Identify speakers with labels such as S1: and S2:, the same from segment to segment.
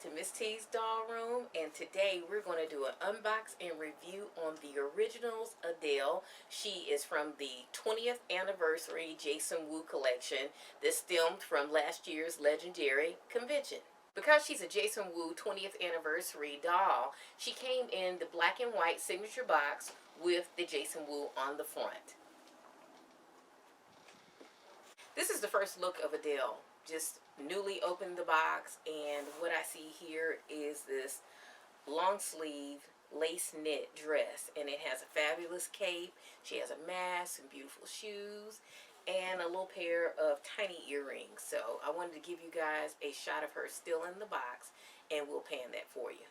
S1: to Ms.TeesDollroom, and today we're going to do an unbox and review on the Originals Adele. She is from the 20th anniversary Jason Wu collection. This stemmed from last year's legendary convention. Because she's a Jason Wu 20th anniversary doll, she came in the black and white signature box with the Jason Wu on the front. This is the first look of Adele. Just newly opened the box, and what I see here is this long sleeve lace knit dress, and it has a fabulous cape. She has a mask, some beautiful shoes, and a little pair of tiny earrings. So I wanted to give you guys a shot of her still in the box, and we'll pan that for you.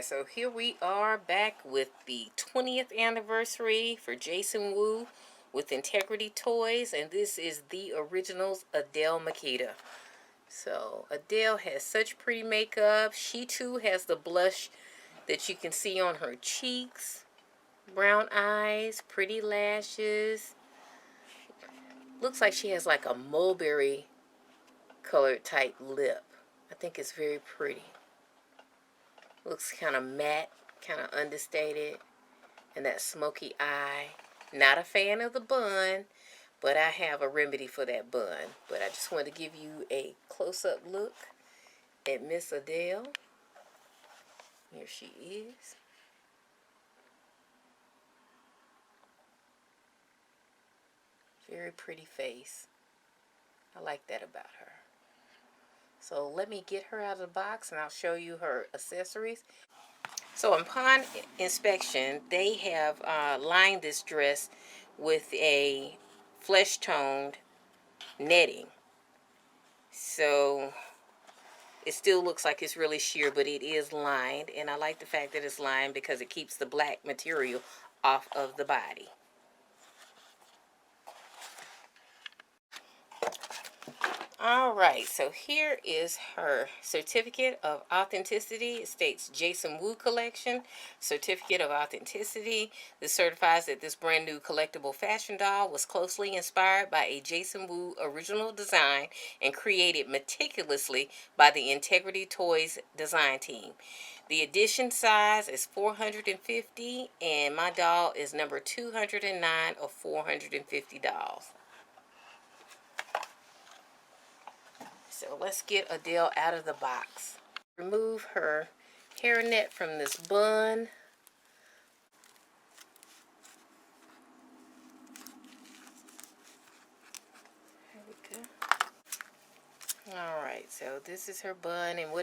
S1: So here we are back with the 20th anniversary for Jason Wu with Integrity Toys, and this is the Originals Adele Makita. So Adele has such pretty makeup. She too has the blush that you can see on her cheeks, brown eyes, pretty lashes. Looks like she has like a mulberry colored type lip. I think it's very pretty. Looks kind of matte, kind of understated, and that smoky eye. Not a fan of the bun, but I have a remedy for that bun. But I just want to give you a close-up look at Miss Adele. Here she is. Very pretty face. I like that about her. So let me get her out of the box and I'll show you her accessories. So upon inspection, they have lined this dress with a flesh-toned netting. So it still looks like it's really sheer, but it is lined. And I like the fact that it's lined because it keeps the black material off of the body. Alright, so here is her certificate of authenticity. It states Jason Wu collection, certificate of authenticity. This certifies that this brand new collectible fashion doll was closely inspired by a Jason Wu original design and created meticulously by the Integrity Toys design team. The edition size is 450 and my doll is number 209 of 450 dolls. So let's get Adele out of the box. Remove her hairnet from this bun. There we go. Alright, so this is her bun, and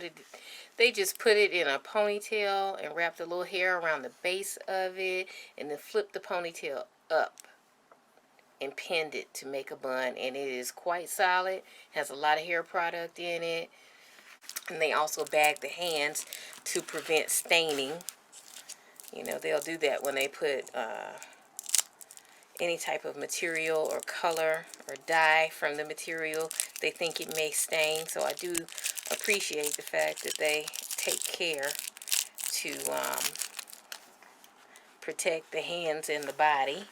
S1: they just put it in a ponytail and wrapped a little hair around the base of it, and then flipped the ponytail up and pinned it to make a bun, and it is quite solid. Has a lot of hair product in it, and they also bag the hands to prevent staining. You know, they'll do that when they put any type of material or color or dye from the material. They think it may stain, so I do appreciate the fact that they take care to protect the hands and the body.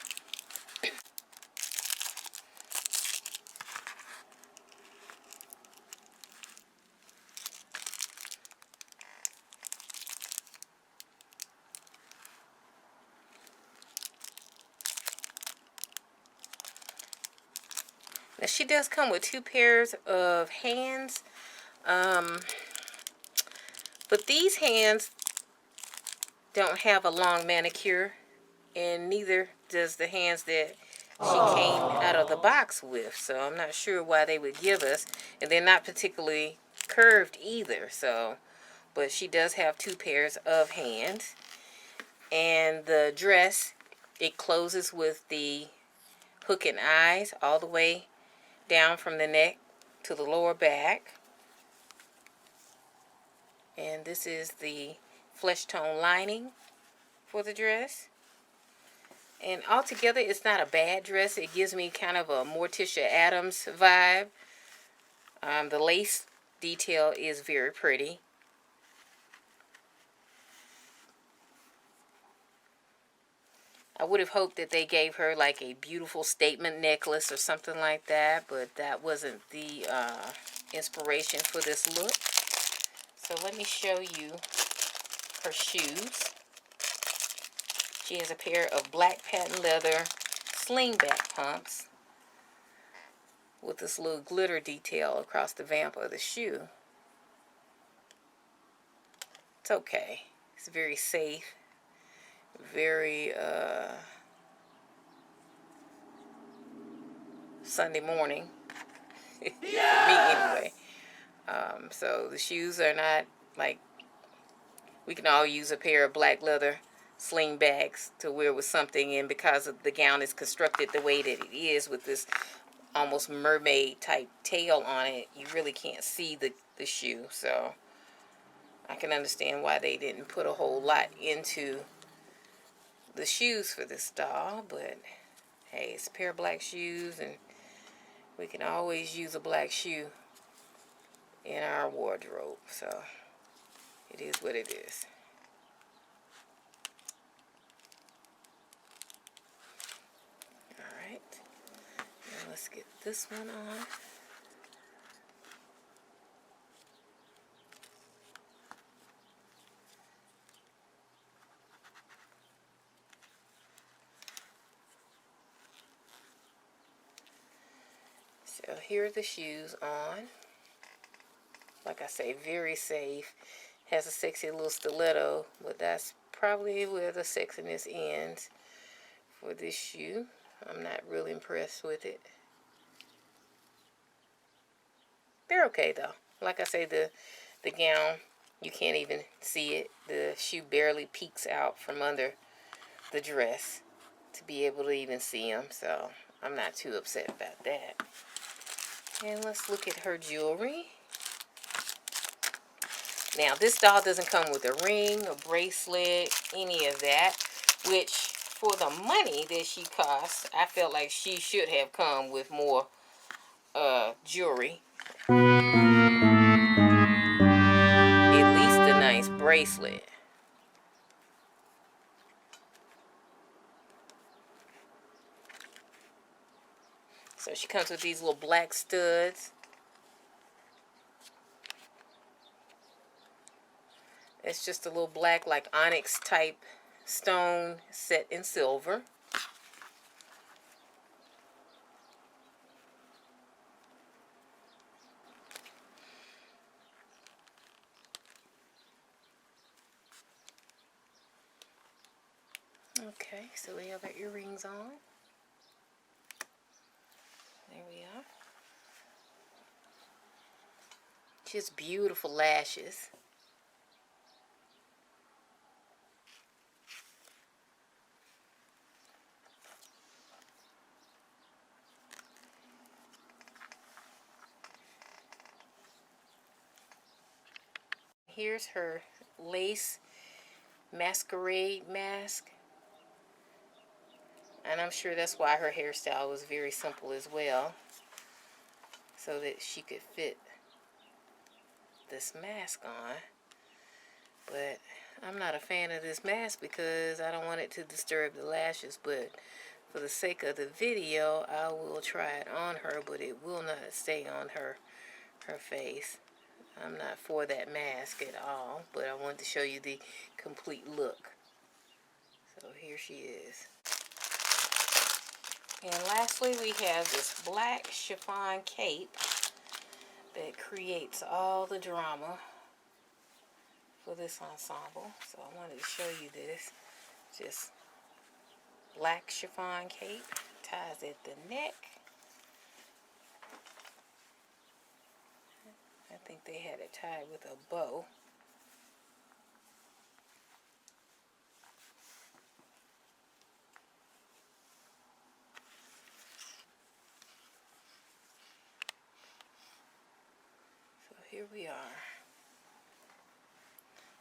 S1: Now she does come with 2 pairs of hands, but these hands don't have a long manicure, and neither does the hands that she came out of the box with. So I'm not sure why they would give us, and they're not particularly curved either. So, but she does have 2 pairs of hands. And the dress, it closes with the hook and eyes all the way down from the neck to the lower back. And this is the flesh tone lining for the dress. And altogether, it's not a bad dress. It gives me kind of a Morticia Adams vibe. The lace detail is very pretty. I would have hoped that they gave her like a beautiful statement necklace or something like that, but that wasn't the inspiration for this look. So let me show you her shoes. She has a pair of black patent leather slingback pumps with this little glitter detail across the vamp of the shoe. It's okay. It's very safe. Very Sunday morning for me anyway. So the shoes are not like, we can all use a pair of black leather sling bags to wear with something, and because of the gown is constructed the way that it is with this almost mermaid type tail on it, you really can't see the shoe. So I can understand why they didn't put a whole lot into the shoes for this doll, but hey, it's a pair of black shoes, and we can always use a black shoe in our wardrobe, so it is what it is. Alright, now let's get this one on. So here are the shoes on. Like I say, very safe. Has a sexy little stiletto, but that's probably where the sexiness ends for this shoe. I'm not really impressed with it. They're okay though. Like I say, the gown, you can't even see it. The shoe barely peeks out from under the dress to be able to even see them, so I'm not too upset about that. And let's look at her jewelry. Now, this doll doesn't come with a ring, a bracelet, any of that, which for the money that she costs, I felt like she should have come with more jewelry. At least a nice bracelet. So she comes with these little black studs. It's just a little black, like onyx type stone set in silver. Okay, so we have our earrings on. There we are. Just beautiful lashes. Here's her lace masquerade mask. And I'm sure that's why her hairstyle was very simple as well, so that she could fit this mask on. But I'm not a fan of this mask because I don't want it to disturb the lashes, but for the sake of the video, I will try it on her, but it will not stay on her face. I'm not for that mask at all, but I wanted to show you the complete look. So here she is. And lastly, we have this black chiffon cape that creates all the drama for this ensemble. So I wanted to show you this. Just black chiffon cape, ties at the neck. I think they had it tied with a bow. here we are.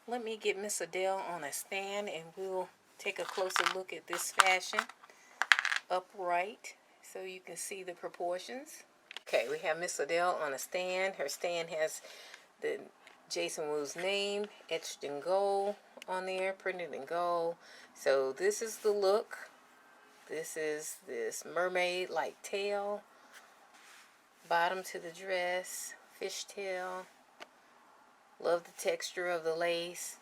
S1: Let me get Miss Adele on a stand and we'll take a closer look at this fashion upright so you can see the proportions. Okay, we have Miss Adele on a stand. Her stand has the Jason Wu's name etched in gold on there, printed in gold. So this is the look. This is this mermaid-like tail, bottom to the dress, fishtail. Love the texture of the lace.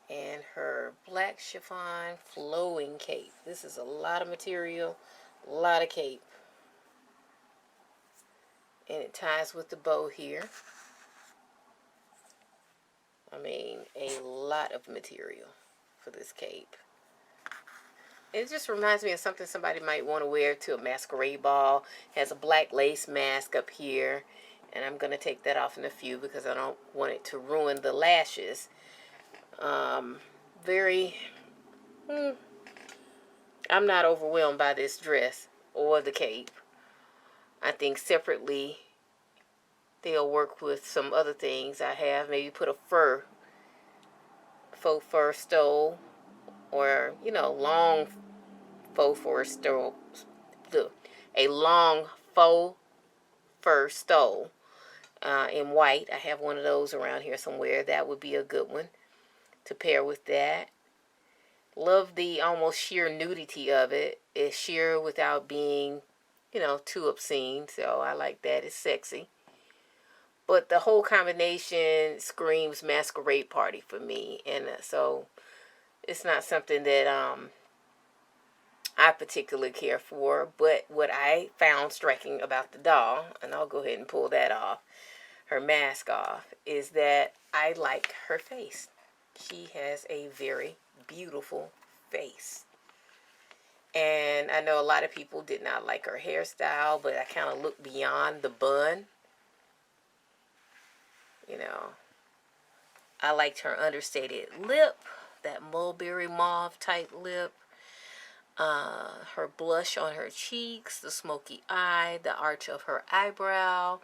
S1: And her black chiffon flowing cape. This is a lot of material, a lot of cape. And it ties with the bow here. I mean, a lot of material for this cape. It just reminds me of something somebody might want to wear to a masquerade ball. It has a black lace mask up here. And I'm going to take that off in a few because I don't want it to ruin the lashes. I'm not overwhelmed by this dress or the cape. I think separately they'll work with some other things I have. Maybe put a faux fur stole, or, you know, long faux fur stole. A long faux fur stole in white. I have one of those around here somewhere. That would be a good one to pair with that. Love the almost sheer nudity of it. It's sheer without being, you know, too obscene. So I like that. It's sexy. But the whole combination screams masquerade party for me. And so it's not something that I particularly care for. But what I found striking about the doll, and I'll go ahead and pull that off, her mask off, is that I like her face. She has a very beautiful face. And I know a lot of people did not like her hairstyle, but I kind of looked beyond the bun. You know, I liked her understated lip, that mulberry mauve type lip. Her blush on her cheeks, the smoky eye, the arch of her eyebrow.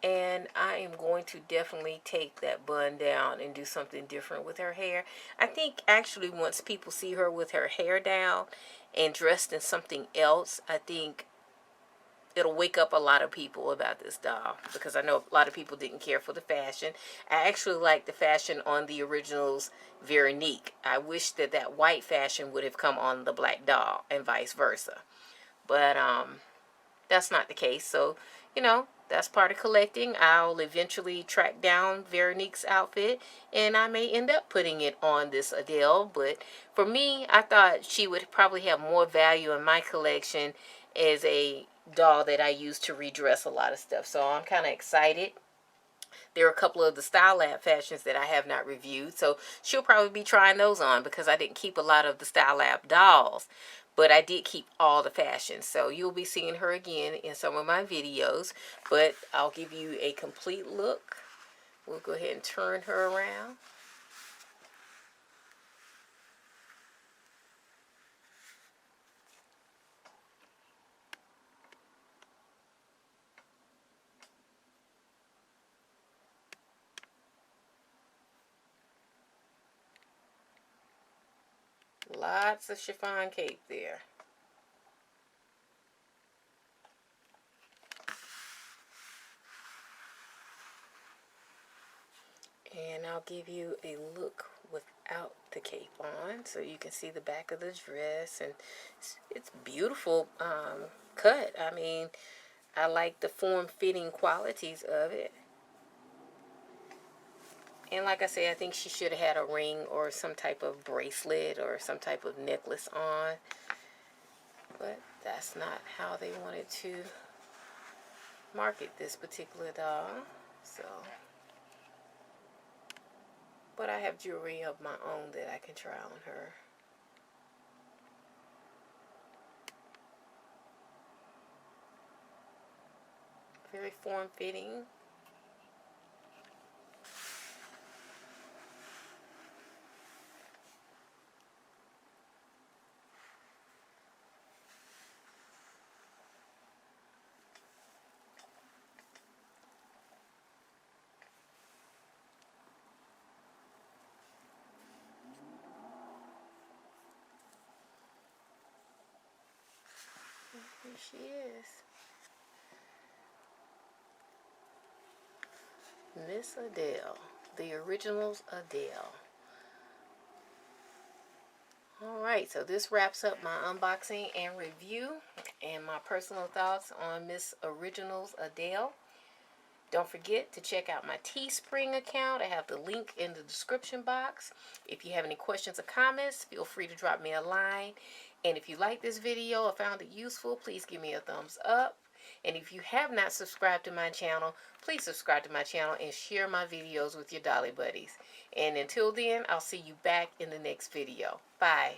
S1: And I am going to definitely take that bun down and do something different with her hair. I think actually once people see her with her hair down and dressed in something else, I think it'll wake up a lot of people about this doll. Because I know a lot of people didn't care for the fashion. I actually like the fashion on the originals Veronique. I wish that that white fashion would have come on the black doll and vice versa. But that's not the case. So, you know, that's part of collecting. I'll eventually track down Veronique's outfit, and I may end up putting it on this Adele. But for me, I thought she would probably have more value in my collection as a doll that I use to redress a lot of stuff. So I'm kind of excited. There are a couple of the Style Lab fashions that I have not reviewed. So she'll probably be trying those on because I didn't keep a lot of the Style Lab dolls. But I did keep all the fashions. So you'll be seeing her again in some of my videos. But I'll give you a complete look. We'll go ahead and turn her around. Lots of chiffon cape there. And I'll give you a look without the cape on so you can see the back of the dress. And it's beautiful cut. I mean, I like the form-fitting qualities of it. And like I say, I think she should have had a ring or some type of bracelet or some type of necklace on. But that's not how they wanted to market this particular doll. So, but I have jewelry of my own that I can try on her. Very form-fitting. Here she is. Miss Adele. The Originals Adele. Alright, so this wraps up my unboxing and review and my personal thoughts on Miss Originals Adele. Don't forget to check out my Teespring account. I have the link in the description box. If you have any questions or comments, feel free to drop me a line. And if you like this video or found it useful, please give me a thumbs up. And if you have not subscribed to my channel, please subscribe to my channel and share my videos with your dolly buddies. And until then, I'll see you back in the next video. Bye.